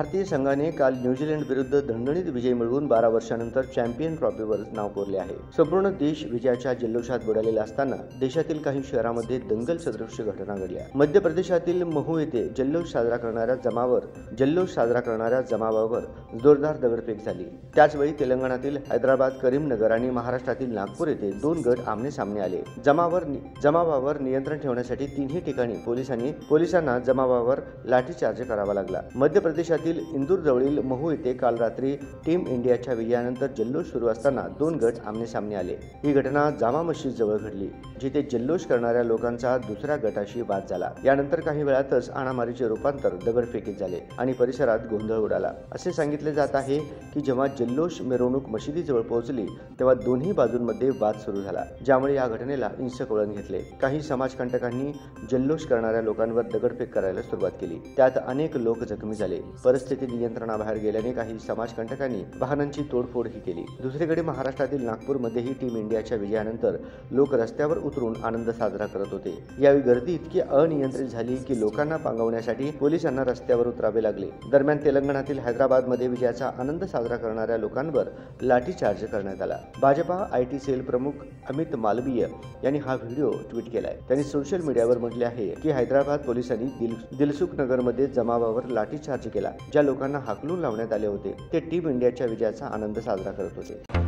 भारतीय संघाने काल न्यूझीलंड विरुद्ध दणदणीत विजय मिळवून 12 वर्षांनंतर चॅम्पियन ट्रॉफीवर नाव कोरले आहे। संपूर्ण देश विजयाच्या जल्लोषात बुडालेला असताना देशातील काही शहरांमध्ये दंगल सदृश घटना घडल्या। मध्य प्रदेशातील महू येथे जल्लोष साजरा करणाऱ्या जमावावर जोरदार दगडफेक झाली। त्याचवेळी तेलंगणातील हैदराबाद, करीमनगर आणि महाराष्ट्रातील नागपूर येथे 2 गट आमने-सामने आले। जमावावर नियंत्रण ठेवण्यासाठी तिन्ही ठिकाणी पोलिसांना जमावावर लाठीचार्ज करावा लागला। मध्य प्रदेशातील इंदूर जवळील महू येथे काल रात्री टीम इंडियाच्या विजयानंतर जल्लोष सुरू असताना 2 गट आमने-सामने आले। ही घटना जामा मशीद जवळ घडली, जिथे जल्लोष करणाऱ्या लोकांचा दुसऱ्या गटाशी वाद झाला। यानंतर काही वेळातच हाणामारीचे रूपांतर दगडफेकीत झाले आणि परिसरात गोंधळ उडाला। असे सांगितले जात आहे की जेव्हा जल्लोष मिरवणूक मशिदीजवळ पोहोचली तेव्हा दोन्ही बाजूंमध्ये वाद सुरू झाला, ज्यामुळे या घटनेला हिंसक वळण घेतले। काही समाजकंटकांनी जल्लोष करणाऱ्या लोकांवर दगडफेक करायला सुरुवात केली। त्यात अनेक लोक जखमी झाले। परिस्थिती नियंत्रणाबाहेर गेल्याने काही समाजकंटकांनी वाहनांची तोडफोडही केली। दुसरीकडे महाराष्ट्रातील नागपूरमध्येही टीम इंडियाच्या विजयानंतर लोक रस्त्यावर उतरून आनंद साजरा करत होते। यावेळी गर्दी इतकी अनियंत्रित झाली की लोकांना पांगवण्यासाठी पोलिसांना रस्त्यावर उतरावे लागले। दरम्यान तेलंगणातील हैदराबादमध्ये विजयाचा आनंद साजरा करणाऱ्या लोकांवर लाठीचार्ज करण्यात आला। भाजपा आयटी सेल प्रमुख अमित मालवीय यांनी हा व्हिडिओ ट्विट केलाय। त्यांनी सोशल मीडियावर म्हटले आहे की हैदराबाद पोलिसांनी दिलसुख नगरमध्ये जमावावर लाठीचार्ज केला। ज्या लोकांना हाकलून लावण्यात आले होते ते टीम इंडियाच्या विजयाचा आनंद साजरा करत होते।